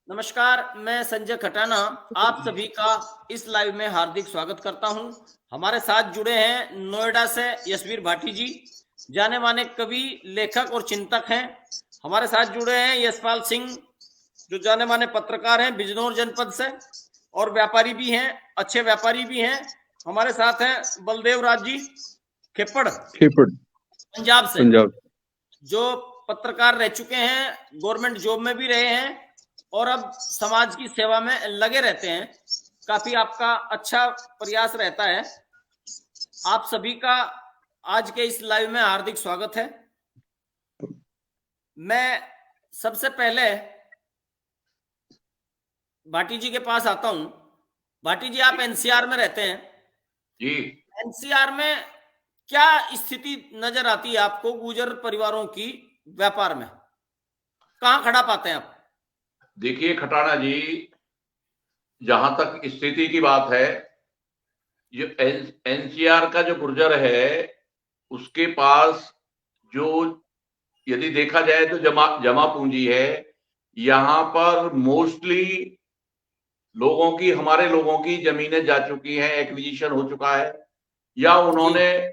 नमस्कार, मैं संजय खटाना आप सभी का इस लाइव में हार्दिक स्वागत करता हूं। हमारे साथ जुड़े हैं नोएडा से यशवीर भाटी जी, जाने माने कवि, लेखक और चिंतक हैं। हमारे साथ जुड़े हैं यशपाल सिंह, जो जाने माने पत्रकार हैं बिजनौर जनपद से और व्यापारी भी हैं, अच्छे व्यापारी भी हैं। हमारे साथ हैं बलदेव राज जी खेपड़ पंजाब से, जो पत्रकार रह चुके हैं, गवर्नमेंट जॉब में भी रहे हैं और अब समाज की सेवा में लगे रहते हैं। काफी आपका अच्छा प्रयास रहता है। आप सभी का आज के इस लाइव में हार्दिक स्वागत है। मैं सबसे पहले भाटी जी के पास आता हूं। भाटी जी, आप एनसीआर में रहते हैं जी। एनसीआर में क्या स्थिति नजर आती है आपको गुर्जर परिवारों की व्यापार में? कहां खड़ा पाते हैं आप? देखिए खटाना जी, जहां तक स्थिति की बात है, जो एनसीआर का जो गुर्जर है उसके पास जो यदि देखा जाए तो जमा पूंजी है। यहाँ पर मोस्टली हमारे लोगों की जमीनें जा चुकी हैं, एक्विजिशन हो चुका है या उन्होंने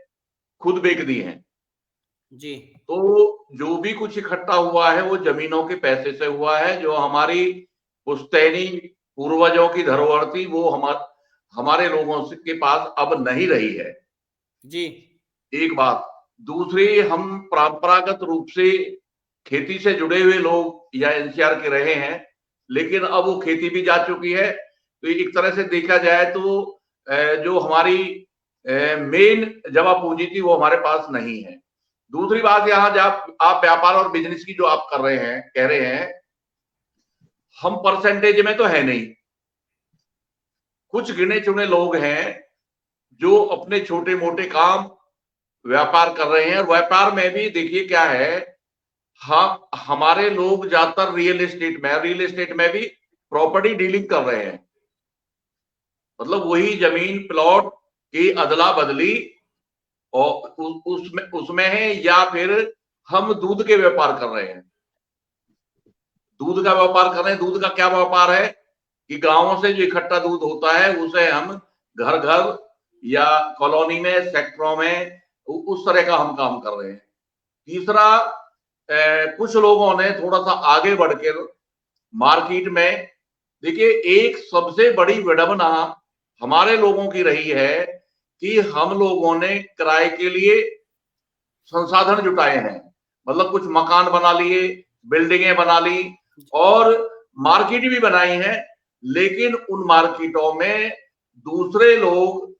खुद बेच दी हैं जी। तो जो भी कुछ इकट्ठा हुआ है वो जमीनों के पैसे से हुआ है। जो हमारी पुश्तैनी पूर्वजों की धरोहर थी वो हमारे लोगों के पास अब नहीं रही है। जी। एक बात। दूसरी, हम परंपरागत रूप से खेती से जुड़े हुए लोग या एनसीआर के रहे हैं, लेकिन अब वो खेती भी जा चुकी है। तो एक तरह से देखा जाए तो जो हमारी मेन जमा पूंजी थी वो हमारे पास नहीं है। दूसरी बात, यहाँ जब आप व्यापार और बिजनेस की जो आप कह रहे हैं, हम परसेंटेज में तो है नहीं। कुछ गिने चुने लोग हैं जो अपने छोटे मोटे काम व्यापार कर रहे हैं। और व्यापार में भी देखिए क्या है, हमारे लोग ज्यादातर रियल एस्टेट में भी प्रॉपर्टी डीलिंग कर रहे हैं। मतलब वही जमीन प्लॉट की अदला बदली और उसमें है, या फिर हम दूध के व्यापार कर रहे हैं। दूध का व्यापार कर रहे हैं। दूध का क्या व्यापार है कि गांवों से जो इकट्ठा दूध होता है उसे हम घर घर या कॉलोनी में, सेक्टरों में, उस तरह का हम काम कर रहे हैं। तीसरा, कुछ लोगों ने थोड़ा सा आगे बढ़कर मार्केट में, देखिए एक सबसे बड़ी विडंबना हमारे लोगों की रही है कि हम लोगों ने किराए के लिए संसाधन जुटाए हैं। मतलब कुछ मकान बना लिए, बिल्डिंगें बना ली और मार्केट भी बनाई है, लेकिन उन मार्केटों में दूसरे लोग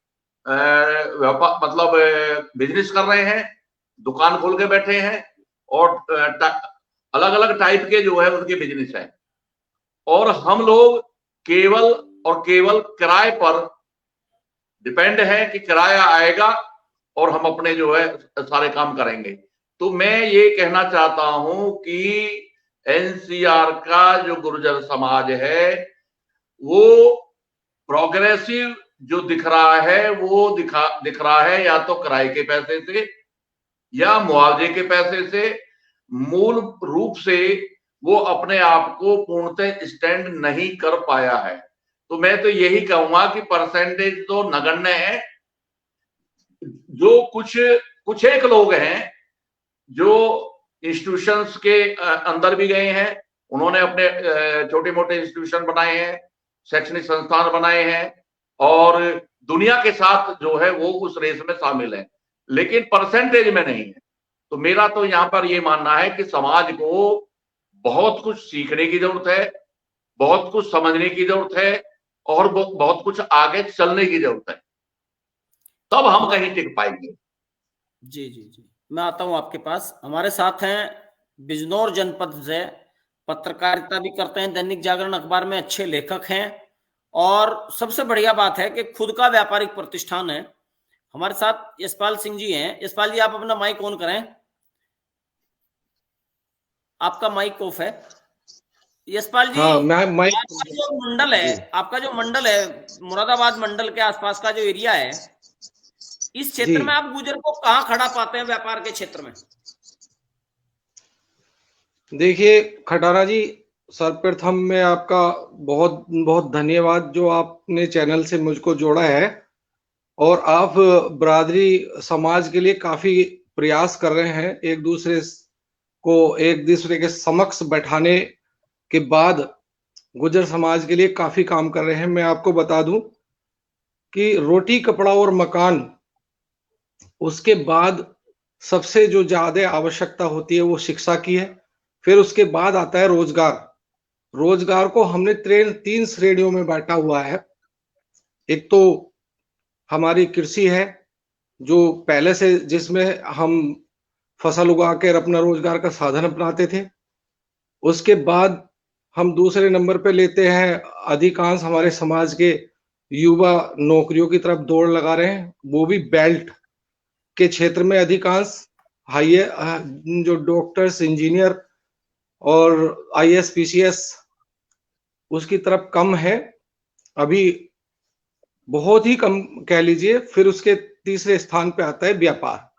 व्यापार मतलब बिजनेस कर रहे हैं, दुकान खोल के बैठे हैं और अलग अलग टाइप के जो है उनके बिजनेस है। और हम लोग केवल और केवल किराए पर डिपेंड है कि किराया आएगा और हम अपने जो है सारे काम करेंगे। तो मैं ये कहना चाहता हूं कि एनसीआर का जो गुर्जर समाज है वो प्रोग्रेसिव जो दिख रहा है वो दिख रहा है या तो किराए के पैसे से या मुआवजे के पैसे से। मूल रूप से वो अपने आप को पूर्णतः स्टैंड नहीं कर पाया है। तो मैं तो यही कहूंगा कि परसेंटेज तो नगण्य है। जो कुछ एक लोग हैं जो इंस्टीट्यूशंस के अंदर भी गए हैं, उन्होंने अपने छोटे मोटे इंस्टीट्यूशन बनाए हैं, शैक्षणिक संस्थान बनाए हैं और दुनिया के साथ जो है वो उस रेस में शामिल है, लेकिन परसेंटेज में नहीं है। तो मेरा तो यहाँ पर ये मानना है कि समाज को बहुत कुछ सीखने की जरूरत है, बहुत कुछ समझने की जरूरत है और बहुत कुछ आगे चलने की जरूरत है, तब हम कहीं टिक पाएंगे। जी जी जी, मैं आता हूं आपके पास। हमारे साथ हैं बिजनौर जनपद से, पत्रकारिता भी करते हैं, दैनिक जागरण अखबार में अच्छे लेखक हैं और सबसे बढ़िया बात है कि खुद का व्यापारिक प्रतिष्ठान है। हमारे साथ यशपाल सिंह जी हैं। यशपाल जी, आप अपना माइक ऑन करें। आपका माइक ऑफ है। यशपाल जी, आपका जो मंडल है मुरादाबाद मंडल के आसपास का जो एरिया है, इस क्षेत्र में आप गुर्जर को कहाँ खड़ा पाते हैं व्यापार के क्षेत्र में? देखिए खटाना जी, सर्वप्रथम मैं आपका बहुत बहुत धन्यवाद जो आपने चैनल से मुझको जोड़ा है और आप बरादरी समाज के लिए काफी प्रयास कर रहे हैं, एक दूसरे के समक्ष बैठाने के बाद गुर्जर समाज के लिए काफी काम कर रहे हैं। मैं आपको बता दूं कि रोटी, कपड़ा और मकान, उसके बाद सबसे जो ज्यादा आवश्यकता होती है वो शिक्षा की है। फिर उसके बाद आता है रोजगार। रोजगार को हमने तीन श्रेणियों में बांटा हुआ है। एक तो हमारी कृषि है, जो पहले से जिसमें हम फसल उगा कर अपना रोजगार का साधन अपनाते थे। उसके बाद हम दूसरे नंबर पे लेते हैं, अधिकांश हमारे समाज के युवा नौकरियों की तरफ दौड़ लगा रहे हैं, वो भी बेल्ट के क्षेत्र में। अधिकांश जो डॉक्टर्स, इंजीनियर और आईएएस, पीसीएस उसकी तरफ कम है, अभी बहुत ही कम कह लीजिए। फिर उसके तीसरे स्थान पे आता है व्यापार।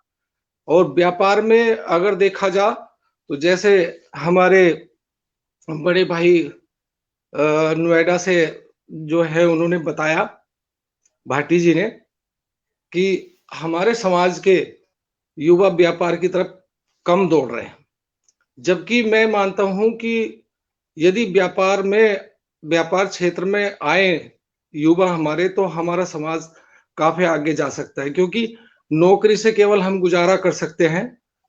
और व्यापार में अगर देखा जा तो जैसे हमारे बड़े भाई नोएडा से जो है उन्होंने बताया, भाटी जी ने, कि हमारे समाज के युवा व्यापार की तरफ कम दौड़ रहे हैं। जबकि मैं मानता हूं कि यदि व्यापार क्षेत्र में आए युवा हमारे, तो हमारा समाज काफी आगे जा सकता है। क्योंकि नौकरी से केवल हम गुजारा कर सकते हैं,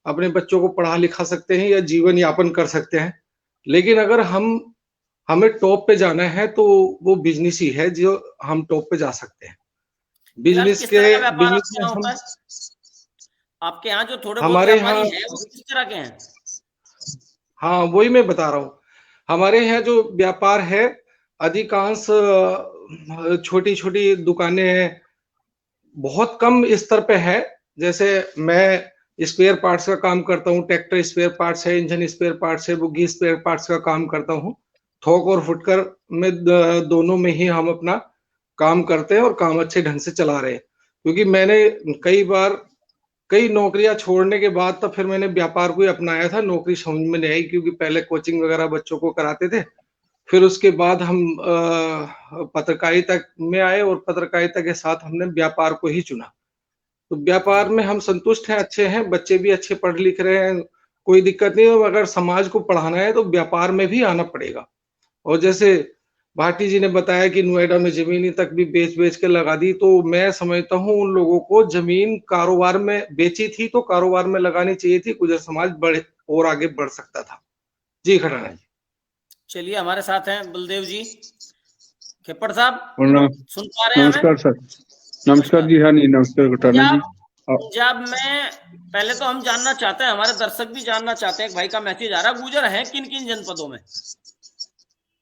अपने बच्चों को पढ़ा लिखा सकते हैं या जीवन यापन कर सकते हैं। लेकिन अगर हमें टॉप पे जाना है तो वो बिजनेस ही है जो हम टॉप पे जा सकते हैं। फिलहाल बिजनेस किस तरह का व्यापार में आपके यहाँ हम होता है? आपके यहाँ जो थोड़े बहुत हमारे व्यापारी यहाँ, हैं वो किस तरह के हैं? हाँ वही मैं बता रहा हूँ। हमारे यहाँ जो व्यापार है, अधिकांश छोटी छोटी दुकानें हैं, बहुत कम स्तर पे है। जैसे मैं स्पेयर पार्ट्स का काम करता हूँ, ट्रैक्टर स्पेयर पार्ट्स है, इंजन स्पेयर पार्ट्स है, बुग्गी स्पेयर पार्ट्स का काम करता हूँ। थोक और फुटकर में दोनों में ही हम अपना काम करते हैं और काम अच्छे ढंग से चला रहे हैं। क्योंकि मैंने कई नौकरियां छोड़ने के बाद तो फिर मैंने व्यापार को ही अपनाया था। नौकरी समझ में नहीं आई, क्योंकि पहले कोचिंग वगैरह बच्चों को कराते थे। फिर उसके बाद हम पत्रकारिता में आए और पत्रकारिता के साथ हमने व्यापार को ही चुना। तो व्यापार में हम संतुष्ट हैं, अच्छे हैं, बच्चे भी अच्छे पढ़ लिख रहे हैं, कोई दिक्कत नहीं है। अगर समाज को पढ़ाना है तो व्यापार में भी आना पड़ेगा। और जैसे भाटी जी ने बताया कि नोएडा में जमीनी तक भी बेच के लगा दी, तो मैं समझता हूँ उन लोगों को जमीन कारोबार में बेची थी तो कारोबार में लगानी चाहिए थी। गुर्जर समाज बढ़े और आगे बढ़ सकता था। जी खटाना जी। चलिए, हमारे साथ हैं बलदेव जी। खेपड़ साहब, सुन पा रहे हैं हमें? नमस्कार सर। नमस्कार जी। हाँ नहीं, नमस्कार खटाना जी। पंजाब में पहले तो हम जानना चाहते हैं, हमारे दर्शक भी जानना चाहते हैं, भाई का मैसेज आ रहा है, गुर्जर हैं किन किन जनपदों में?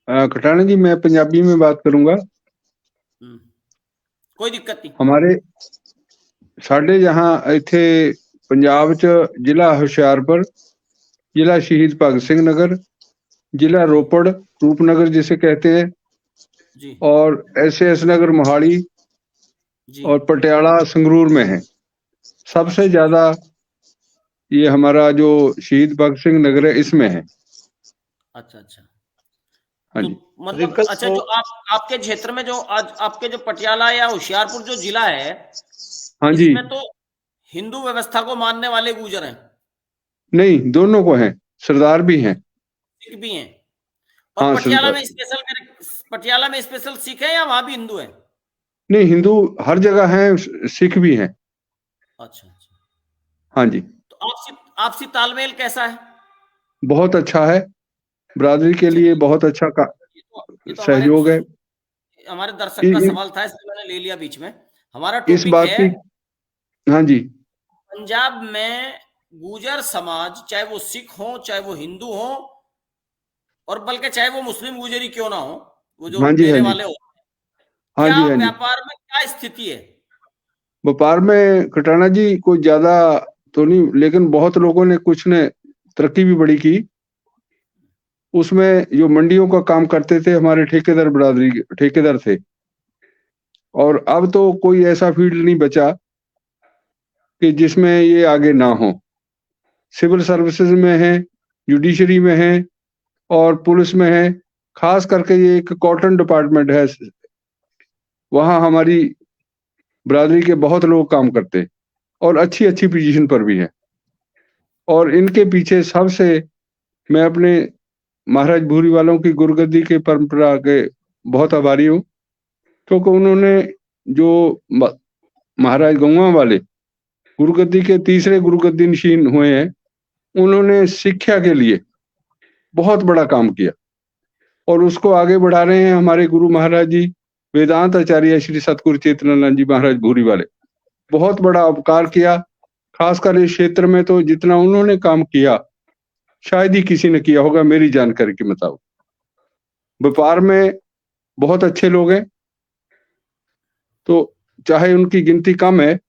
खटाना जी, मैं पंजाबी में बात करूंगा। कोई दिक्कत नहीं। हमारे साढ़े जहाँ इथे पंजाब च जिला हुशियारपुर, जिला शहीद भगत सिंह नगर, जिला रोपड़ रूपनगर जिसे कहते हैं जी, और SAS नगर मोहाली जी, और पटियाला संगरूर में है। सबसे ज्यादा ये हमारा जो शहीद भगत सिंह नगर है इसमें है। अच्छा अच्छा। हाँ तो जी। मतलब अच्छा, जो आपके क्षेत्र में जो आज आपके जो पटियाला या होशियारपुर जो जिला है, हाँ जी। इसमें तो हिंदू व्यवस्था को मानने वाले गुर्जर हैं? नहीं, दोनों को हैं, सरदार भी हैं, सिख भी हैं। और हाँ, पटियाला में स्पेशल सिख है या वहां भी हिंदू है? नहीं, हिंदू हर जगह हैं, सिख भी हैं। अच्छा अच्छा। हाँ जी। तो आपसी तालमेल कैसा है? बहुत अच्छा है, बरादरी के लिए बहुत अच्छा ये तो सहयोग है। हमारे दर्शक का सवाल था, इसलिए मैंने ले लिया बीच में। हमारा इस टॉपिक बात है, की, हाँ जी, पंजाब में गुर्जर समाज, चाहे वो सिख हो, चाहे वो हिंदू हो, और बल्कि चाहे वो मुस्लिम गुर्जरी क्यों ना हो, वो जो हाँ जी, डेरे हाँ जी, वाले हो, हाँ क्या जी, हाँ जी। व्यापार में क्या स्थिति है? व्यापार में कटाना जी कोई ज्यादा तो नहीं, लेकिन बहुत लोगों ने, कुछ ने तरक्की भी बड़ी की। उसमें जो मंडियों का काम करते थे हमारे ठेकेदार, बरादरी के ठेकेदार थे, और अब तो कोई ऐसा फील्ड नहीं बचा कि जिसमें ये आगे ना हो। सिविल सर्विसेज में है, जुडिशरी में है, और पुलिस में है, खास करके ये एक कॉटन डिपार्टमेंट है, वहां हमारी बिरादरी के बहुत लोग काम करते हैं और अच्छी अच्छी पोजीशन पर भी हैं। और इनके पीछे सबसे मैं अपने महाराज भूरी वालों की गुरुगद्दी के परंपरा के बहुत आभारी हूँ, क्योंकि उन्होंने जो महाराज गंगा वाले गुरुगद्दी के तीसरे गुरुगद्दी नशीन हुए हैं, उन्होंने शिक्षा के लिए बहुत बड़ा काम किया और उसको आगे बढ़ा रहे हैं हमारे गुरु महाराज जी वेदांत आचार्य श्री सतगुरु चेतनानंद जी महाराज भूरी वाले। बहुत बड़ा उपकार किया, खासकर इस क्षेत्र में तो जितना उन्होंने काम किया शायद ही किसी ने किया होगा मेरी जानकारी के मुताबिक। व्यापार में बहुत अच्छे लोग हैं, तो चाहे उनकी गिनती कम है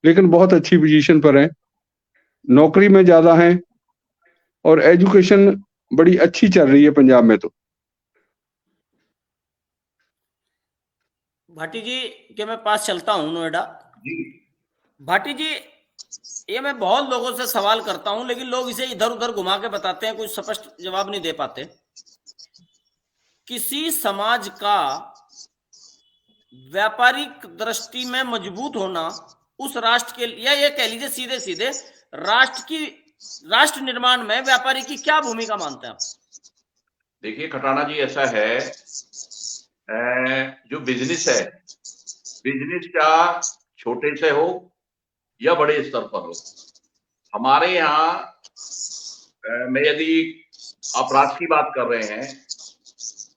लेकिन बहुत अच्छी पोजीशन पर हैं, नौकरी में ज्यादा हैं और एजुकेशन बड़ी अच्छी चल रही है पंजाब में। तो भाटी जी के मैं पास चलता हूं नोएडा। भाटी जी, ये मैं बहुत लोगों से सवाल करता हूं लेकिन लोग इसे इधर उधर घुमा के बताते हैं, कोई स्पष्ट जवाब नहीं दे पाते। किसी समाज का व्यापारिक दृष्टि में मजबूत होना उस राष्ट्र के, या ये कह लीजिए सीधे सीधे राष्ट्र निर्माण में व्यापारी की क्या भूमिका मानते हैं आप? देखिए खटाना जी, ऐसा है, जो बिजनेस है, बिजनेस क्या छोटे से हो या बड़े स्तर पर हो, हमारे यहाँ मैं यदि आप राष्ट्र की बात कर रहे हैं,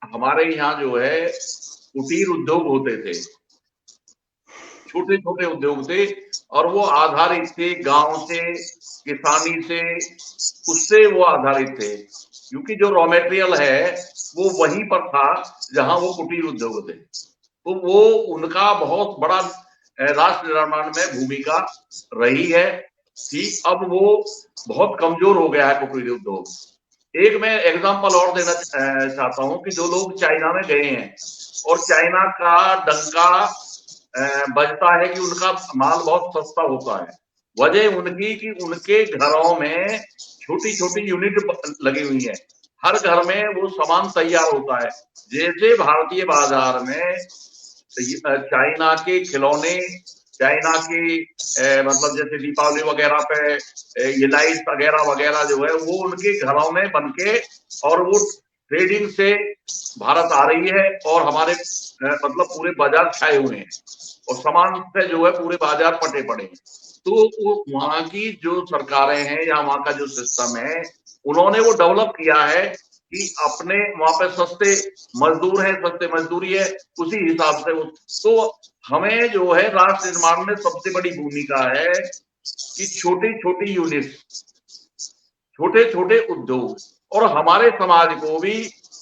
हमारे यहाँ जो है कुटीर उद्योग होते थे, छोटे छोटे उद्योग थे और वो आधारित थे गांव से, किसानी से, उससे वो आधारित थे, क्योंकि जो रॉ मटेरियल है वो वहीं पर था जहां वो कुटीर उद्योग थे। तो वो उनका बहुत बड़ा राष्ट्र निर्माण में भूमिका रही है। ठीक, अब वो बहुत कमजोर हो गया है कुटीर उद्योग। एक मैं एग्जांपल और देना चाहता हूं कि जो लोग चाइना में गए हैं और चाइना का डंका बजता है कि उनका माल बहुत सस्ता होता है, वजह उनकी कि उनके घरों में छोटी छोटी यूनिट लगी हुई है, हर घर में वो सामान तैयार होता है। जैसे भारतीय बाजार में चाइना के खिलौने, चाइना की मतलब जैसे दीपावली वगैरह पे ये लाइट वगैरह वगैरह जो है वो उनके घरों में बनके और वो ट्रेडिंग से भारत आ रही है और हमारे मतलब पूरे बाजार छाए हुए हैं और सामान से जो है पूरे बाजार पटे पड़े हैं। तो वहां की जो सरकारें हैं या वहां का जो सिस्टम है, उन्होंने वो डेवलप किया है कि अपने वहां पे सस्ते मजदूर हैं, सस्ते मजदूरी है, उसी हिसाब से वो। तो हमें जो है राष्ट्र निर्माण में सबसे बड़ी भूमिका है कि छोटी छोटी यूनिट, छोटे छोटे उद्योग, और हमारे समाज को भी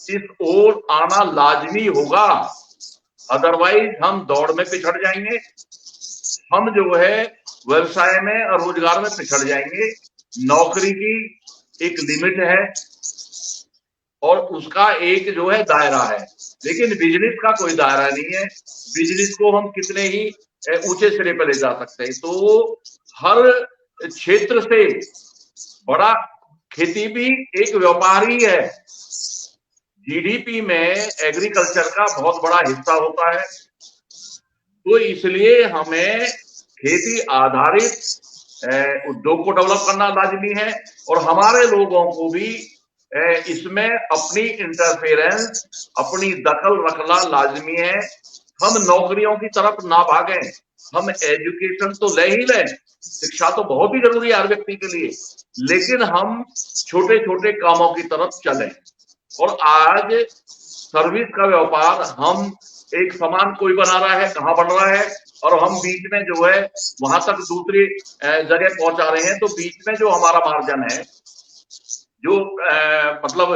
इस ओर आना लाजमी होगा, अदरवाइज हम दौड़ में पिछड़ जाएंगे, हम जो है व्यवसाय में और रोजगार में पिछड़ जाएंगे। नौकरी की एक लिमिट है और उसका एक जो है दायरा है, लेकिन बिजनेस का कोई दायरा नहीं है। बिजनेस को हम कितने ही ऊंचे सिरे पर ले जा सकते हैं। तो हर क्षेत्र से बड़ा खेती भी एक व्यापार ही है। जीडीपी में एग्रीकल्चर का बहुत बड़ा हिस्सा होता है, तो इसलिए हमें खेती आधारित उद्योग को डेवलप करना लाजमी है और हमारे लोगों को भी इसमें अपनी इंटरफेरेंस, अपनी दखल रखना लाजमी है। हम नौकरियों की तरफ ना भागें, हम एजुकेशन तो ले ही लें, शिक्षा तो बहुत ही जरूरी है हर व्यक्ति के लिए, लेकिन हम छोटे छोटे कामों की तरफ चलें। और आज सर्विस का व्यापार, हम एक सामान कोई बना रहा है, कहाँ बन रहा है, और हम बीच में जो है वहां तक दूसरी जगह पहुंचा रहे हैं, तो बीच में जो हमारा मार्जिन है जो मतलब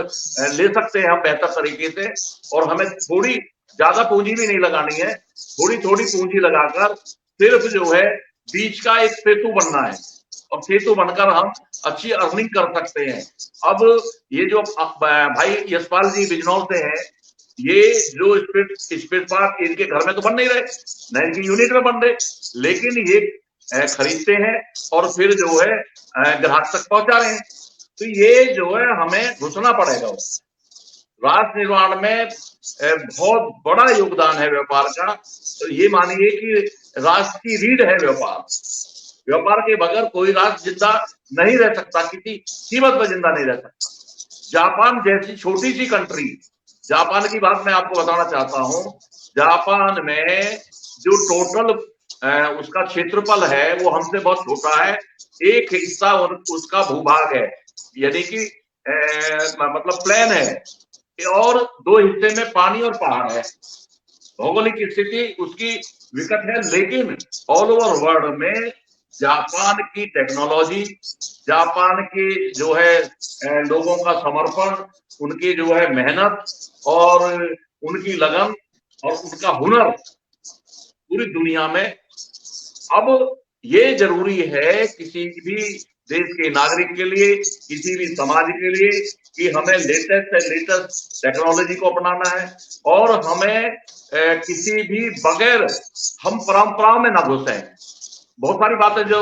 ले सकते हैं हम बेहतर तरीके से, और हमें थोड़ी ज्यादा पूंजी भी नहीं लगानी है, थोड़ी थोड़ी पूंजी लगाकर सिर्फ जो है बीच का एक सेतु बनना है और सेतु बनकर हम अच्छी अर्निंग कर सकते हैं। अब ये जो भाई यशपाल जी बिजनौर से हैं, ये जो स्पीड पार्क इनके घर में तो बन नहीं रहे, न इनकी यूनिट में बन रहे, लेकिन ये खरीदते हैं और फिर जो है ग्राहक तक पहुंचा रहे हैं। तो ये जो है हमें घुसना पड़ेगा राष्ट्र निर्माण में बहुत बड़ा योगदान है व्यापार का। तो ये मानिए कि राष्ट्र की रीढ़ है व्यापार। व्यापार के बगैर कोई राष्ट्र जिंदा नहीं रह सकता, किसी कीमत पर जिंदा नहीं रह सकता। जापान जैसी छोटी सी कंट्री, जापान की बात मैं आपको बताना चाहता हूँ। जापान में जो टोटल उसका क्षेत्रफल है वो हमसे बहुत छोटा है। एक हिस्सा उसका भूभाग है, यानी कि मतलब प्लेन है, और 2 हिस्से में पानी और पहाड़ है। भौगोलिक स्थिति उसकी विकट है, लेकिन ऑल ओवर वर्ल्ड में जापान की टेक्नोलॉजी, जापान की जो है लोगों का समर्पण, उनकी जो है मेहनत और उनकी लगन और उनका हुनर पूरी दुनिया में। अब ये जरूरी है किसी भी देश के नागरिक के लिए, किसी भी समाज के लिए, कि हमें लेटेस्ट से लेटेस्ट टेक्नोलॉजी को अपनाना है और हमें किसी भी बगैर हम परंपराओं में ना घुसें। बहुत सारी बातें जो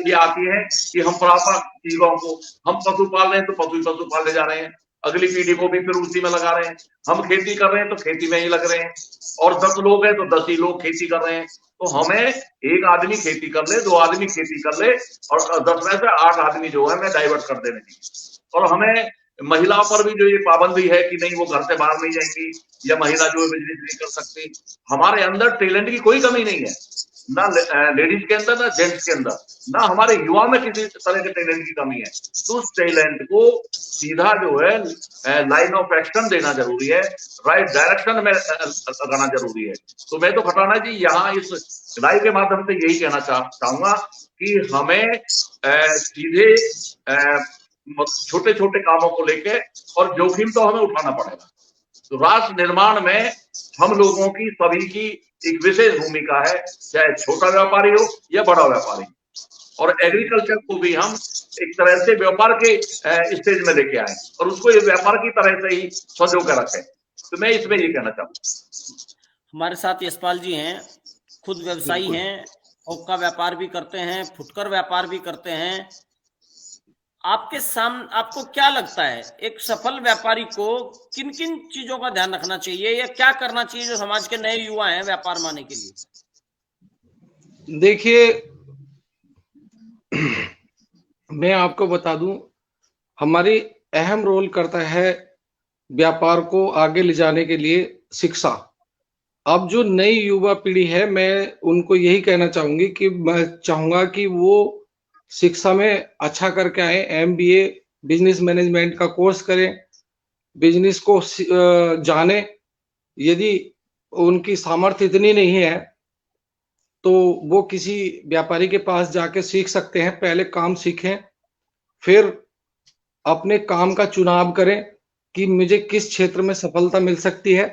ये आती हैं कि हम परंपरागत चीजों को, हम पशु पाल रहे हैं तो पशु पालने जा रहे हैं, अगली पीढ़ी को भी फिर उसी में लगा रहे हैं। हम खेती कर रहे हैं तो खेती में ही लग रहे हैं, और 10 लोग हैं तो 10 ही लोग खेती कर रहे हैं। तो हमें एक आदमी खेती कर ले, 2 आदमी खेती कर ले, और 10 में से 8 आदमी जो है मैं डाइवर्ट कर देने चाहिए। और हमें महिलाओं पर भी जो ये पाबंदी है कि नहीं वो घर से बाहर नहीं जाएंगी, या महिला जो है बिजनेस नहीं कर सकती। हमारे अंदर टैलेंट की कोई कमी नहीं है, ना लेडीज के अंदर, ना जेंट्स के अंदर, ना हमारे युवा में किसी तरह के टैलेंट की कमी है। तो उस टैलेंट को सीधा जो है लाइन ऑफ एक्शन देना जरूरी है, राइट डायरेक्शन में लगाना जरूरी है। तो मैं तो खटाना जी यहाँ इस लाइव के माध्यम से यही कहना चाहूंगा कि हमें सीधे छोटे छोटे कामों को लेके, और जोखिम तो हमें उठाना पड़ेगा। तो राष्ट्र निर्माण में हम लोगों की, सभी की एक विशेष भूमिका है, चाहे छोटा व्यापारी हो या बड़ा व्यापारी। और एग्रीकल्चर को भी हम एक तरह से व्यापार के स्टेज में लेके आए और उसको ये व्यापार की तरह से ही सजो कर रखें। तो मैं इसमें ये कहना चाहूंगा। हमारे साथ यशपाल जी हैं, खुद व्यवसायी हैं, थोक का व्यापार भी करते हैं, फुटकर व्यापार भी करते हैं। आपके सामने आपको क्या लगता है, एक सफल व्यापारी को किन किन चीजों का ध्यान रखना चाहिए या क्या करना चाहिए जो समाज के नए युवा हैं व्यापार माने के लिए? देखिए, मैं आपको बता दूं, हमारी अहम रोल करता है व्यापार को आगे ले जाने के लिए शिक्षा। अब जो नई युवा पीढ़ी है, मैं उनको यही कहना चाहूंगी कि मैं चाहूंगा कि वो शिक्षा में अच्छा करके आए, MBA बिजनेस मैनेजमेंट का कोर्स करें, बिजनेस को जाने। यदि उनकी सामर्थ्य इतनी नहीं है तो वो किसी व्यापारी के पास जाके सीख सकते हैं। पहले काम सीखें, फिर अपने काम का चुनाव करें कि मुझे किस क्षेत्र में सफलता मिल सकती है,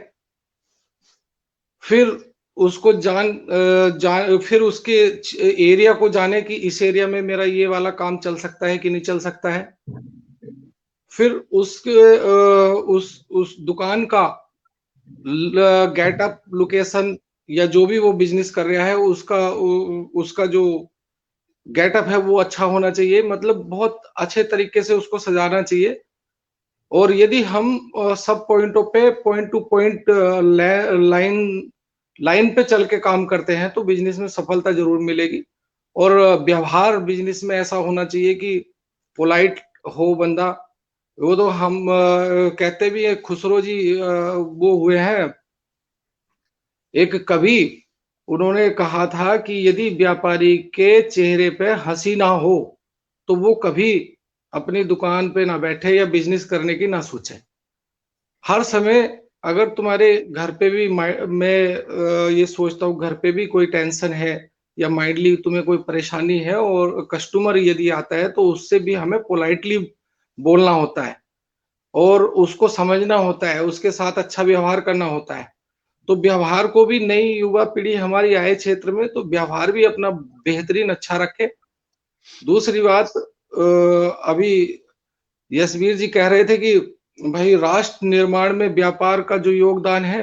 फिर उसको फिर उसके एरिया को जाने कि इस एरिया में मेरा ये वाला काम चल सकता है कि नहीं चल सकता है। फिर उसके उस दुकान का गेटअप, लोकेशन या जो भी वो बिजनेस कर रहा है उसका जो गेटअप है वो अच्छा होना चाहिए, मतलब बहुत अच्छे तरीके से उसको सजाना चाहिए। और यदि हम सब पॉइंटों पे पॉइंट टू पॉइंट लाइन पे चल के काम करते हैं तो बिजनेस में सफलता जरूर मिलेगी। और व्यवहार बिजनेस में ऐसा होना चाहिए कि पोलाइट हो बंदा। वो तो हम कहते भी है, खुसरो जी वो हुए हैं एक कवि, उन्होंने कहा था कि यदि व्यापारी के चेहरे पे हंसी ना हो तो वो कभी अपनी दुकान पे ना बैठे या बिजनेस करने की ना सोचे। हर समय अगर तुम्हारे घर पे भी, मैं ये सोचता हूँ, घर पे भी कोई टेंशन है या माइंडली तुम्हें कोई परेशानी है और कस्टमर यदि आता है तो उससे भी हमें पोलाइटली बोलना होता है और उसको समझना होता है, उसके साथ अच्छा व्यवहार करना होता है। तो व्यवहार को भी नई युवा पीढ़ी हमारी आए क्षेत्र में तो व्यवहार भी अपना बेहतरीन अच्छा रखे। दूसरी बात, अभी यशवीर जी कह रहे थे कि भाई राष्ट्र निर्माण में व्यापार का जो योगदान है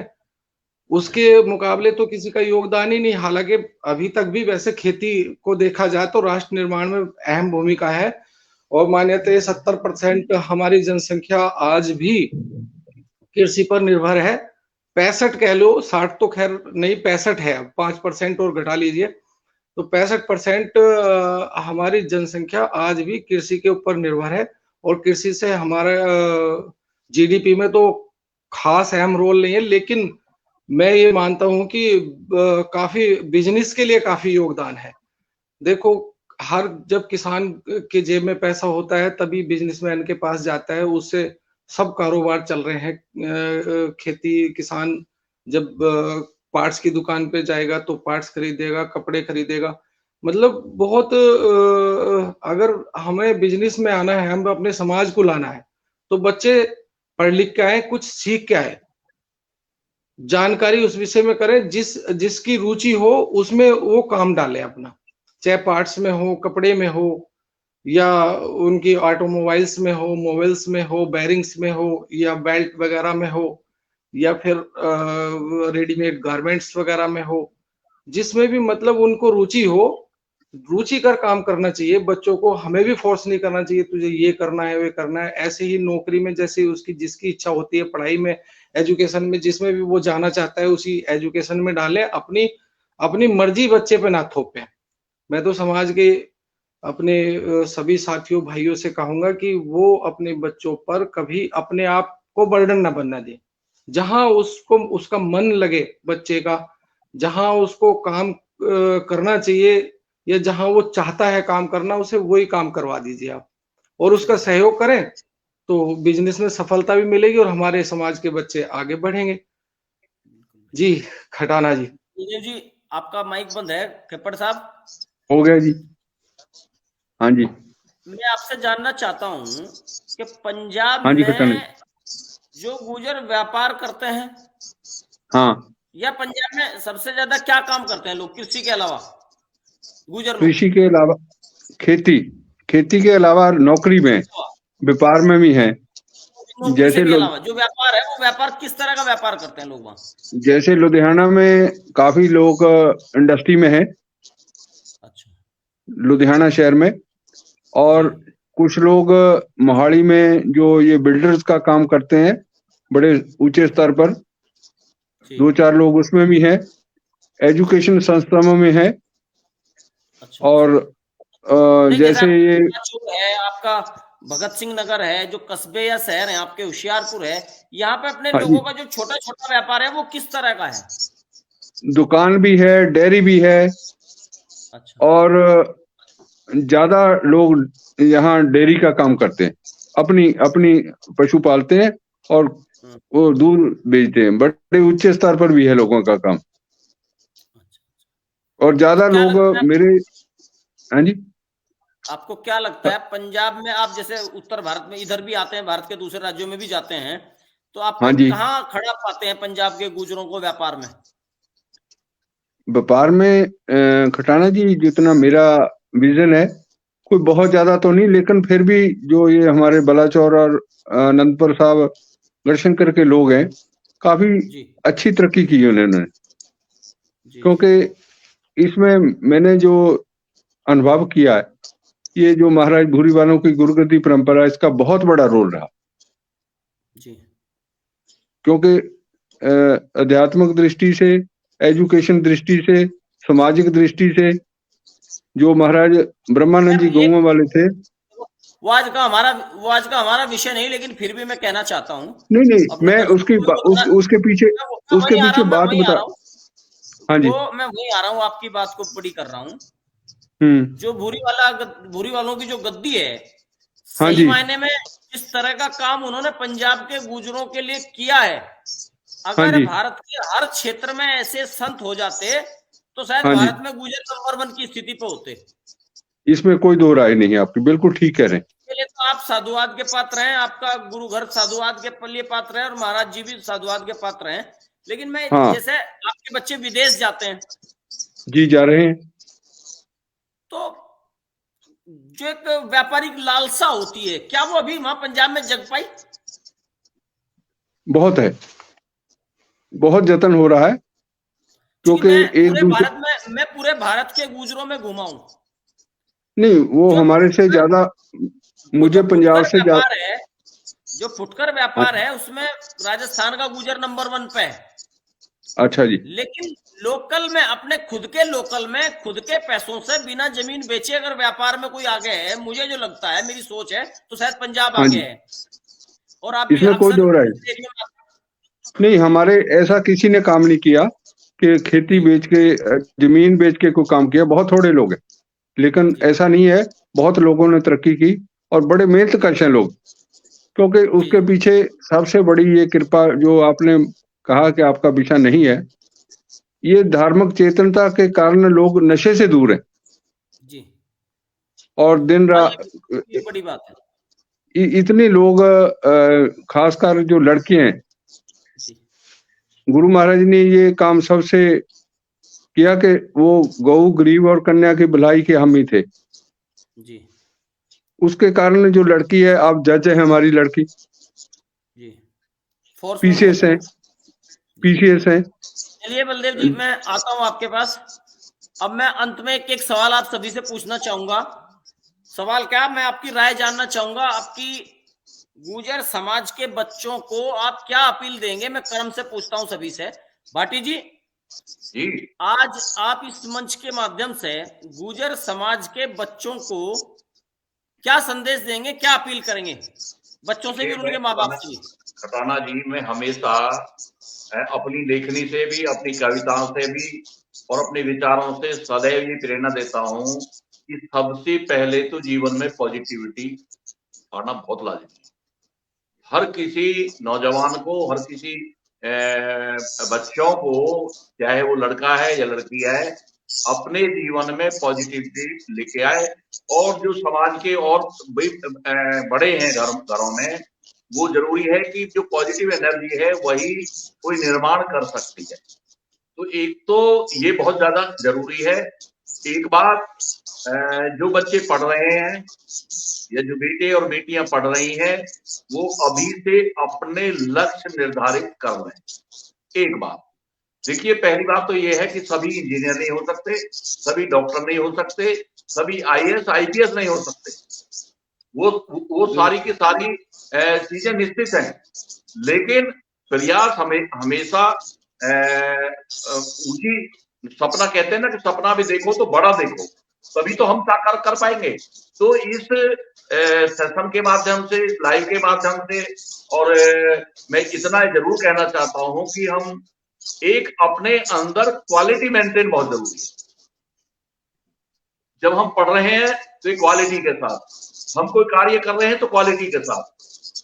उसके मुकाबले तो किसी का योगदान ही नहीं। हालांकि अभी तक भी वैसे खेती को देखा जाए तो राष्ट्र निर्माण में अहम भूमिका है और मान्यता 70% हमारी जनसंख्या आज भी कृषि पर निर्भर है। 65 कह लो, 60 तो खैर नहीं, 65 है, 5% और घटा लीजिए तो 65% हमारी जनसंख्या आज भी कृषि के ऊपर निर्भर है। और कृषि से हमारा जीडीपी में तो खास अहम रोल नहीं है, लेकिन मैं ये मानता हूं कि काफी बिजनेस के लिए काफी योगदान है। देखो, हर जब किसान के जेब में पैसा होता है तभी बिजनेसमैन के पास जाता है, उससे सब कारोबार चल रहे हैं। खेती किसान जब पार्ट्स की दुकान पे जाएगा तो पार्ट्स खरीदेगा, कपड़े खरीदेगा। मतलब बहुत अगर हमें बिजनेस में आना है, हम अपने समाज को लाना है, तो बच्चे पढ़ लिख के आए, कुछ सीख के आए, जानकारी उस विषय में करें जिसकी रुचि हो उसमें वो काम डाले अपना, चाहे पार्ट्स में हो, कपड़े में हो, या उनकी ऑटोमोबाइल्स में हो, मोबाइल्स में हो, बैरिंग्स में हो, या बेल्ट वगैरह में हो, या फिर रेडीमेड गारमेंट्स वगैरह में हो, जिसमें भी मतलब उनको रुचि हो, रुचिकर काम करना चाहिए बच्चों को। हमें भी फोर्स नहीं करना चाहिए तुझे ये करना है, वे करना है। ऐसे ही नौकरी में जैसे उसकी जिसकी इच्छा होती है, पढ़ाई में, एजुकेशन में, जिसमें भी वो जाना चाहता है उसी एजुकेशन में डालें। अपनी अपनी मर्जी बच्चे पे ना थोपें। मैं तो समाज के अपने सभी साथियों भाइयों से कहूंगा कि वो अपने बच्चों पर कभी अपने आप को बर्डन ना बनना दे। जहां उसको उसका मन लगे बच्चे का, जहां उसको काम करना चाहिए, या जहां वो चाहता है काम करना, उसे वही काम करवा दीजिए आप, और उसका सहयोग करें तो बिजनेस में सफलता भी मिलेगी और हमारे समाज के बच्चे आगे बढ़ेंगे। जी खटाना जी। जी, आपका माइक बंद है खेपड़ साहब। हो गया जी। हाँ जी। मैं आपसे जानना चाहता हूं कि पंजाब हाँ जी खटाना जी। में जो गुर्जर व्यापार करते हैं, हाँ, या पंजाब में सबसे ज्यादा क्या काम करते हैं लोग कृषि के अलावा? गुर्जर लोग कृषि के अलावा खेती के अलावा नौकरी में, व्यापार में भी है। नौकरी जैसे से भी अलावा जो व्यापार है, वो व्यापार किस तरह का व्यापार करते हैं लोग वहाँ? जैसे लुधियाना में काफी लोग इंडस्ट्री में है, अच्छा, लुधियाना शहर में। और कुछ लोग मोहाली में जो ये बिल्डर्स का काम करते हैं बड़े ऊंचे स्तर पर, 2-4 लोग उसमें भी हैं। एजुकेशन संस्थानों में है। अच्छा, और जैसे ये है आपका भगत सिंह नगर है, जो कस्बे या शहर है आपके, होशियारपुर है, यहाँ पे अपने हाँ लोगों का जो छोटा छोटा व्यापार है वो किस तरह का है? दुकान भी है, डेयरी भी है। अच्छा, और ज्यादा लोग यहाँ डेयरी का काम करते हैं, अपनी पशु पालते हैं और वो दूध बेचते हैं। बड़े उच्च स्तर पर भी है लोगों का काम। और ज्यादा लोग मेरे, हाँ जी, आपको क्या लगता है पंजाब में, आप जैसे उत्तर भारत में इधर भी आते हैं, भारत के दूसरे राज्यों में भी जाते हैं, तो आप हाँ जी, कहाँ खड़ा पाते हैं पंजाब के गुजरों को व्यापार में? व्यापार में खटाना जी, जितना मेरा विजन है, कोई बहुत ज्यादा तो नहीं, लेकिन फिर भी जो ये हमारे बलाचौर और अनंतपुर साहब, गढ़शंकर के लोग हैं, काफी अच्छी तरक्की की है उन्होंने। क्योंकि इसमें मैंने जो अनुभव किया है, ये जो महाराज भूरी वालों की गुरुगद्दी परंपरा, इसका बहुत बड़ा रोल रहा। क्योंकि आध्यात्मिक दृष्टि से, एजुकेशन दृष्टि से, सामाजिक दृष्टि से, जो महाराज ब्रह्मानंद जी गौवा वाले थे, वो आज का हमारा विषय नहीं, लेकिन फिर भी मैं कहना चाहता हूँ। नहीं, मैं उसके पीछे बात बता। हाँ जी, मैं वही आ रहा हूँ, आपकी बात को बड़ी कर रहा हूँ। जो भूरी वालों की जो गद्दी है, सही मायने में इस तरह का काम उन्होंने पंजाब के गुजरों के लिए किया है। अगर भारत के हर क्षेत्र में ऐसे संत हो जाते तो शायद भारत में गुजर नंबर 1 की स्थिति पे होते। इसमें कोई दो राय नहीं है, आपकी बिल्कुल ठीक कह रहे हैं। इसलिए तो आप साधुवाद के पात्र हैं, आपका गुरु घर साधुवाद के लिए पात्र है, और महाराज जी भी साधुवाद के पात्र हैं। लेकिन मैं जैसे आपके बच्चे विदेश जाते हैं, जी जा रहे हैं, तो जो एक व्यापारिक लालसा होती है, क्या वो अभी वहां पंजाब में जग पाई? बहुत है, बहुत जतन हो रहा है। क्योंकि मैं पूरे भारत के गुजरों में घुमा हूं। नहीं, वो हमारे से ज्यादा, मुझे पंजाब से ज्यादा है। जो फुटकर व्यापार है उसमें राजस्थान का गुजर नंबर 1 पे है। अच्छा जी। लेकिन लोकल में, अपने खुद के लोकल में, खुद के पैसों से बिना जमीन बेचे अगर व्यापार में कोई आगे है, मुझे जो लगता है, मेरी सोच है, तो शायद पंजाब हाँ आगे जी, है। और आप भी इसमें कोई अक्सर दो राय नहीं। हमारे ऐसा किसी ने काम नहीं किया कि खेती बेच के जमीन बेच के कोई काम किया, बहुत थोड़े लोग हैं, लेकिन ऐसा नहीं है, बहुत लोगों ने तरक्की की और बड़े मेहनत कश हैं लोग, क्योंकि उसके पीछे सबसे बड़ी ये कृपा जो आपने कहा कि आपका विषय नहीं है, ये धार्मिक चेतनता के कारण लोग नशे से दूर हैं जी। और दिन हाँ, रात ये बड़ी बात है। इतने लोग खासकर जो लड़के हैं, जी। गुरु महाराज ने ये काम सबसे किया कि वो गौ गरीब और कन्या की भलाई के हामी थे। जी। उसके कारण जो लड़की है, आप जज है हमारी लड़की, जी। फोर्स में पीसीएस है, पीसीएस है। चलिए बलदेव जी, मैं आता हूं आपके पास। अब मैं अंत में एक सवाल आप सभी से पूछना चाहूंगा। सवाल क्या, मैं आपकी राय जानना चाहूंगा। आपकी गुर्जर समाज के बच्चों को आप क्या अपील देंगे? मैं क्रम से पूछता हूं सभी से। भाटी जी, आज आप इस मंच के माध्यम से गुर्जर समाज के बच्चों को क्या संदेश देंगे, क्या अपील करेंगे, बच्चों से भी और उनके माँ बाप से भी? खटाना जी, मैं हमेशा अपनी लेखनी से भी, अपनी कविताओं से भी और अपने विचारों से सदैव ये प्रेरणा देता हूँ कि सबसे पहले तो जीवन में पॉजिटिविटी आना बहुत लाजमी है। हर किसी नौजवान को, हर किसी बच्चों को, चाहे वो लड़का है या लड़की है, अपने जीवन में पॉजिटिविटी लेके आए। और जो समाज के और बड़े हैं घरों में, वो जरूरी है कि जो पॉजिटिव एनर्जी है वही कोई निर्माण कर सकती है। तो एक तो ये बहुत ज्यादा जरूरी है। एक बात, जो बच्चे पढ़ रहे हैं या जो बेटे और बेटियां पढ़ रही हैं, वो अभी से अपने लक्ष्य निर्धारित कर रहे हैं। एक बात देखिए, पहली बात तो ये है कि सभी इंजीनियर नहीं हो सकते, सभी डॉक्टर नहीं हो सकते, सभी आईएएस आईपीएस नहीं हो सकते। वो सारी की सारी चीजें निश्चित हैं, लेकिन प्रयास हमेशा ऊंची, सपना कहते हैं ना कि सपना भी देखो तो बड़ा देखो, तभी तो हम साकार कर पाएंगे। तो इस सेशन के माध्यम से, इस लाइव के माध्यम से, और मैं इतना जरूर कहना चाहता हूं कि हम एक अपने अंदर क्वालिटी मेंटेन बहुत जरूरी है। जब हम पढ़ रहे हैं तो एक क्वालिटी के साथ, हम कोई कार्य कर रहे हैं तो क्वालिटी के साथ,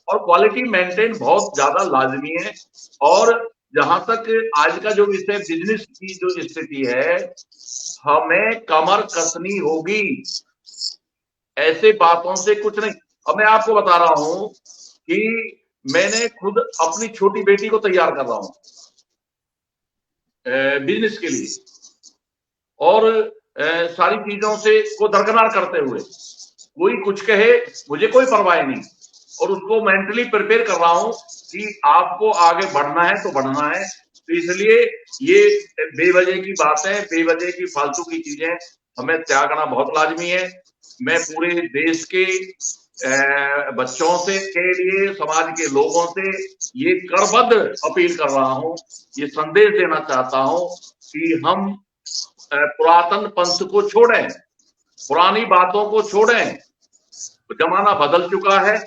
और क्वालिटी मेंटेन बहुत ज्यादा लाजमी है। और जहां तक आज का जो विषय बिजनेस की जो स्थिति है, हमें कमर कसनी होगी, ऐसे बातों से कुछ नहीं। अब मैं आपको बता रहा हूं कि मैंने खुद अपनी छोटी बेटी को तैयार कर रहा हूं बिजनेस के लिए, और सारी चीजों से को दरकिनार करते हुए, कोई कुछ कहे मुझे कोई परवाह नहीं, और उसको मेंटली प्रिपेयर कर रहा हूं कि आपको आगे बढ़ना है तो बढ़ना है। तो इसलिए ये बेवजह की बातें, बेवजह की फालतू की चीजें हमें त्यागना बहुत लाजमी है। मैं पूरे देश के बच्चों से के लिए, समाज के लोगों से ये करबद्ध अपील कर रहा हूं, ये संदेश देना चाहता हूं कि हम पुरातन पंथ को छोड़ें, पुरानी बातों को छोड़ें। जमाना बदल चुका है,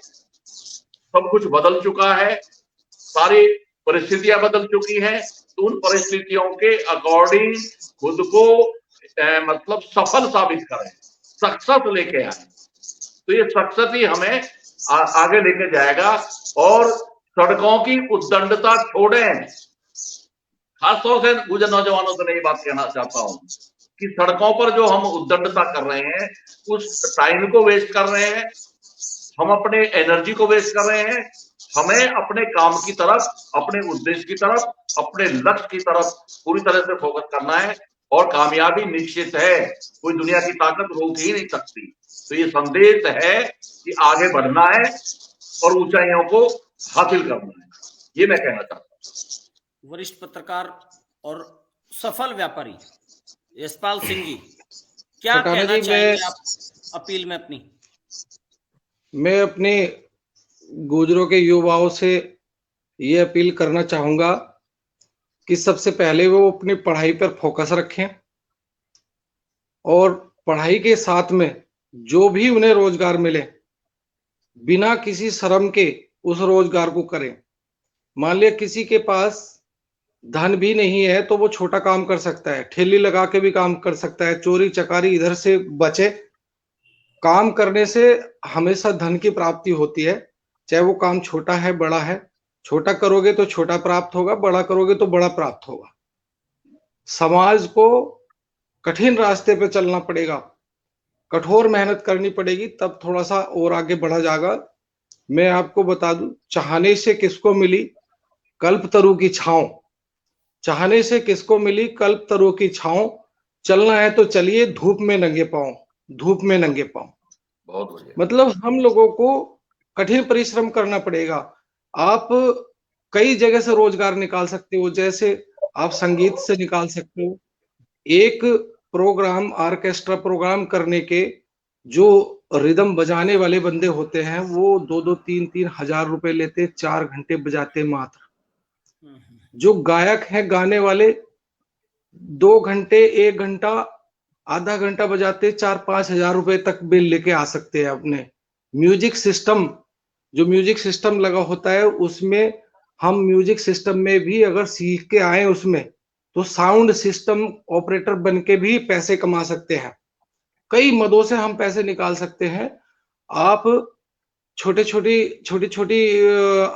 सब कुछ बदल चुका है, सारी परिस्थितियां बदल चुकी हैं। तो उन परिस्थितियों के अकॉर्डिंग खुद को मतलब सफल साबित करें, सक्सेस लेके आए। तो ये सक्सेस ही हमें आगे लेके जाएगा। और सड़कों की उद्दंडता छोड़ें। खासतौर से गुजर नौजवानों से मैं ये बात कहना चाहता हूं कि सड़कों पर जो हम उद्दंडता कर रहे हैं, उस टाइम को वेस्ट कर रहे हैं, हम अपने एनर्जी को वेस्ट कर रहे हैं। हमें अपने काम की तरफ, अपने उद्देश्य की तरफ, अपने लक्ष्य की तरफ पूरी तरह से फोकस करना है, और कामयाबी निश्चित है, कोई दुनिया की ताकत रोक ही नहीं सकती। तो ये संदेश है कि आगे बढ़ना है और ऊंचाइयों को हासिल करना है, ये मैं कहना चाहता हूँ। वरिष्ठ पत्रकार और सफल व्यापारी यशपाल सिंह जी, क्या कहना चाहेंगे आप अपील में अपनी? मैं अपने गुजरों के युवाओं से ये अपील करना चाहूंगा कि सबसे पहले वो अपनी पढ़ाई पर फोकस रखें और पढ़ाई के साथ में जो भी उन्हें रोजगार मिले बिना किसी शर्म के उस रोजगार को करें। मान लिया किसी के पास धन भी नहीं है तो वो छोटा काम कर सकता है, ठेली लगा के भी काम कर सकता है, चोरी चकारी इधर से बचे। काम करने से हमेशा धन की प्राप्ति होती है, चाहे वो काम छोटा है बड़ा है। छोटा करोगे तो छोटा प्राप्त होगा, बड़ा करोगे तो बड़ा प्राप्त होगा। समाज को कठिन रास्ते पे चलना पड़ेगा, कठोर मेहनत करनी पड़ेगी, तब थोड़ा सा और आगे बढ़ा जाएगा। मैं आपको बता दूं, चाहने से किसको मिली कल्पतरु की छांव, चाहने से किसको मिली कल्पतरु की छांव। चलना है तो चलिए धूप में नंगे पांव, धूप में नंगे पांव। बहुत बढ़िया। मतलब हम लोगों को कठिन परिश्रम करना पड़ेगा। आप कई जगह से रोजगार निकाल सकते हो, जैसे आप संगीत से निकाल सकते हो। एक प्रोग्राम, ऑर्केस्ट्रा प्रोग्राम करने के जो रिदम बजाने वाले बंदे होते हैं वो 2-2, 3-3 हजार रुपए लेते, 4 घंटे बजाते मात्र। जो गायक हैं गाने वाले 2 घंटे, 1 घंटा, आधा घंटा बजाते, 4-5 हजार रुपए तक बिल लेके आ सकते हैं अपने। म्यूजिक सिस्टम, जो म्यूजिक सिस्टम लगा होता है उसमें हम म्यूजिक सिस्टम में भी अगर सीख के आए उसमें तो साउंड सिस्टम ऑपरेटर बन के भी पैसे कमा सकते हैं। कई मदों से हम पैसे निकाल सकते हैं। आप छोटी छोटी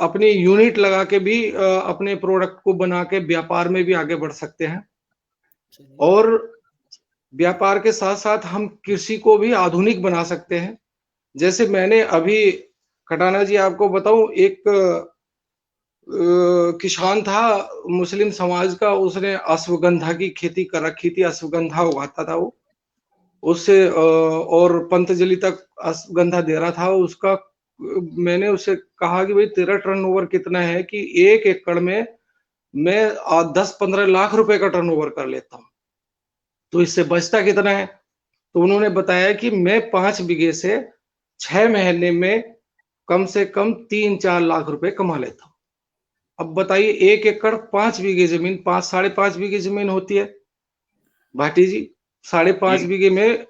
अपनी यूनिट लगा के भी अपने प्रोडक्ट को बना के व्यापार में भी आगे बढ़ सकते हैं। और व्यापार के साथ साथ हम कृषि को भी आधुनिक बना सकते हैं। जैसे मैंने अभी कटाना जी आपको बताऊं, एक किसान था मुस्लिम समाज का, उसने अश्वगंधा की खेती कर रखी थी, अश्वगंधा उगाता था वो, उससे और पतंजलि तक अश्वगंधा दे रहा था उसका। मैंने उससे कहा कि भाई तेरा टर्नओवर कितना है, कि 1 एकड़ में मैं 10-15 लाख रुपए का टर्नओवर कर लेता हूँ, तो इससे बचता कितना है। तो उन्होंने बताया कि मैं 5 बीघे से 6 महीने में कम से कम 3-4 लाख रुपए कमा लेता हूँ। अब बताइए 1 एकड़ 5 बीघे जमीन, 5-5.5 बीघे जमीन होती है भाटी जी, 5.5 बीघे में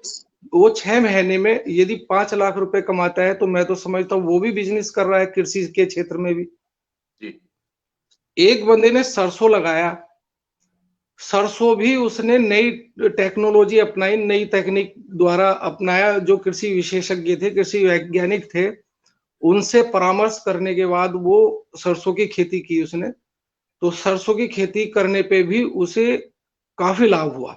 वो 6 महीने में यदि 5 लाख रुपए कमाता है तो मैं तो समझता हूँ वो भी बिजनेस कर रहा है कृषि के क्षेत्र में भी। एक बंदे ने सरसों लगाया, सरसों भी उसने नई टेक्नोलॉजी अपनाई, नई तकनीक द्वारा अपनाया। जो कृषि विशेषज्ञ थे, कृषि वैज्ञानिक थे, उनसे परामर्श करने के बाद वो सरसों की खेती की उसने। तो सरसों की खेती करने पे भी उसे काफी लाभ हुआ।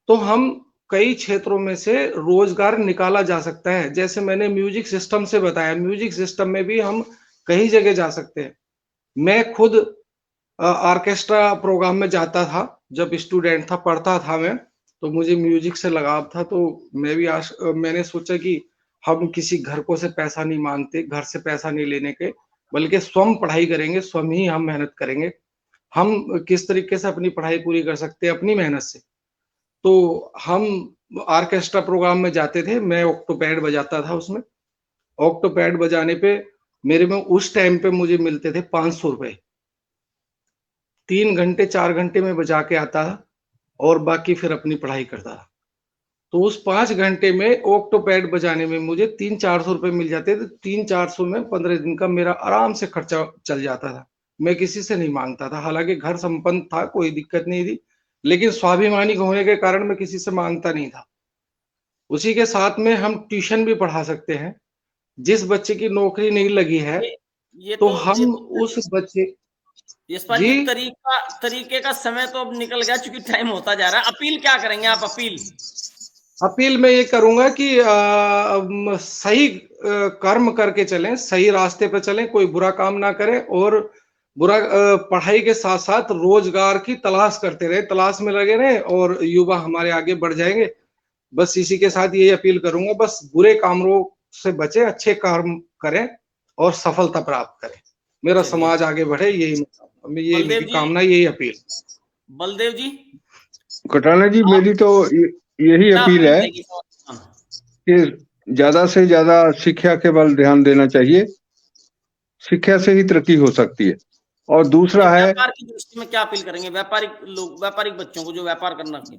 तो हम कई क्षेत्रों में से रोजगार निकाला जा सकता है। जैसे मैंने म्यूजिक सिस्टम से बताया, म्यूजिक सिस्टम में भी हम कई जगह जा सकते हैं। मैं खुद ऑर्केस्ट्रा प्रोग्राम में जाता था, जब स्टूडेंट था, पढ़ता था मैं, तो मुझे म्यूजिक से लगाव था। तो मैं भी मैंने सोचा कि हम किसी घर को से पैसा नहीं मांगते, घर से पैसा नहीं लेने के, बल्कि स्वयं पढ़ाई करेंगे, स्वयं ही हम मेहनत करेंगे। हम किस तरीके से अपनी पढ़ाई पूरी कर सकते हैं अपनी मेहनत से। तो हम ऑर्केस्ट्रा प्रोग्राम में जाते थे, मैं ऑक्टोपैड बजाता था उसमें। ऑक्टोपैड बजाने पे मेरे में उस टाइम पे मुझे मिलते थे 500 रुपए। 3 घंटे 4 घंटे में बजा के आता था और बाकी फिर अपनी पढ़ाई करता था। तो उस 5 घंटे में ऑक्टोपैड बजाने में मुझे 300-400 रुपए मिल जाते थे। 300-400 में 15 दिन का मेरा आराम से खर्चा चल जाता था। मैं किसी से नहीं मांगता था, हालांकि घर संपन्न था, कोई दिक्कत नहीं थी, लेकिन स्वाभिमानी होने के कारण मैं किसी से मांगता नहीं था। उसी के साथ में हम ट्यूशन भी पढ़ा सकते हैं। जिस बच्चे की नौकरी नहीं लगी है तो हम उस बच्चे यशपाल जी, तरीके का समय तो अब निकल गया, चूंकि टाइम होता जा रहा है। अपील क्या करेंगे आप? अपील मैं ये करूंगा कि सही कर्म करके चलें, सही रास्ते पे चलें, कोई बुरा काम ना करें और बुरा पढ़ाई के साथ साथ रोजगार की तलाश करते रहे, तलाश में लगे रहे और युवा हमारे आगे बढ़ जाएंगे। बस इसी के साथ ये अपील करूंगा, बस बुरे कामों से बचे, अच्छे काम करें और सफलता प्राप्त करें, मेरा समाज आगे बढ़े, यही मेरी कामना, यही अपील। बलदेव जी। कटाना जी, मेरी तो यही अपील है कि ज्यादा से ज्यादा शिक्षा के बल ध्यान देना चाहिए शिक्षा से ही तरक्की हो सकती है। और दूसरा है, व्यापार की दृष्टि में क्या अपील करेंगे व्यापारिक बच्चों को जो व्यापार करना है?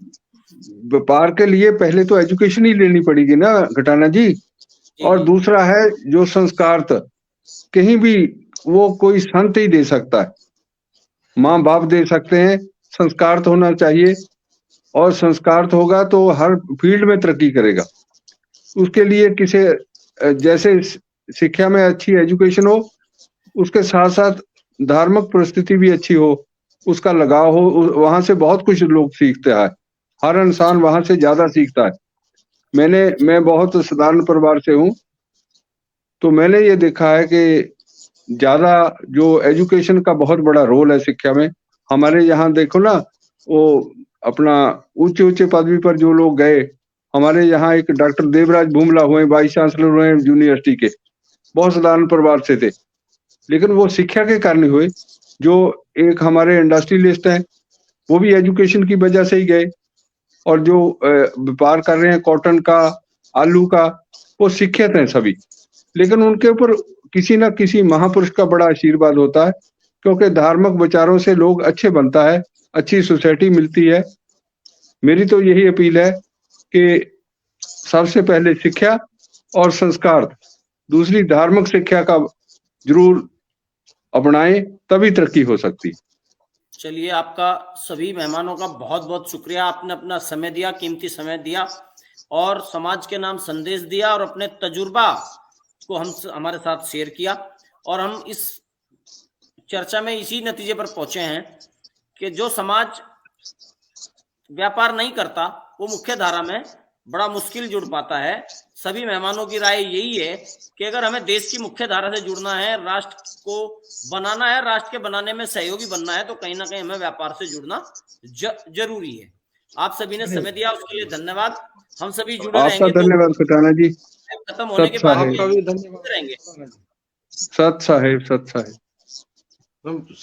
व्यापार के लिए पहले तो एजुकेशन ही लेनी पड़ेगी ना घटाना जी। और दूसरा है जो संस्कार, कहीं भी वो कोई संत ही दे सकता है, माँ बाप दे सकते हैं, संस्कार तो होना चाहिए। और संस्कार तो होगा तो हर फील्ड में तरक्की करेगा। उसके लिए किसी जैसे शिक्षा में अच्छी एजुकेशन हो, उसके साथ साथ धार्मिक परिस्थिति भी अच्छी हो, उसका लगाव हो, वहां से बहुत कुछ लोग सीखते हैं। हर इंसान वहां से ज्यादा सीखता है। मैं बहुत साधारण परिवार से हूँ, तो मैंने ये देखा है कि ज्यादा जो एजुकेशन का बहुत बड़ा रोल है शिक्षा में। हमारे यहाँ देखो ना, वो अपना ऊंचे ऊंचे पदवी पर जो लोग गए, हमारे यहाँ एक डॉक्टर देवराज भूमला हुए, वाइस चांसलर हुए यूनिवर्सिटी के, बहुत साधारण परिवार से थे, लेकिन वो शिक्षा के कारण हुए। जो एक हमारे इंडस्ट्रियलिस्ट हैं, वो भी एजुकेशन की वजह से ही गए। और जो व्यापार कर रहे हैं कॉटन का, आलू का, वो शिक्षित हैं सभी, लेकिन उनके ऊपर किसी ना किसी महापुरुष का बड़ा आशीर्वाद होता है, क्योंकि धार्मिक विचारों से लोग अच्छे बनता है, अच्छी सोसाइटी मिलती है। मेरी तो यही अपील है कि सबसे पहले शिक्षा और संस्कार, दूसरी धार्मिक शिक्षा का जरूर अपनाएं, तभी तरक्की हो सकती। चलिए, आपका सभी मेहमानों का बहुत बहुत शुक्रिया। आपने अपना समय दिया, कीमती समय दिया और समाज के नाम संदेश दिया और अपने तजुर्बा को हमारे साथ शेयर किया। और हम इस चर्चा में इसी नतीजे पर पहुंचे हैं कि जो समाज व्यापार नहीं करता वो मुख्य धारा में बड़ा मुश्किल जुड़ पाता है। सभी मेहमानों की राय यही है कि अगर हमें देश की मुख्य धारा से जुड़ना है, राष्ट्र को बनाना है, राष्ट्र के बनाने में सहयोगी बनना है, तो कहीं ना कहीं हमें व्यापार से जुड़ना जरूरी है। आप सभी ने समय दिया, उसके लिए धन्यवाद। हम सभी जुड़े रहेंगे। आपका धन्यवाद खटाना जी। खत्म होने के बाद आपका भी धन्यवाद रहेंगे। सत साहेब, सत साहेब।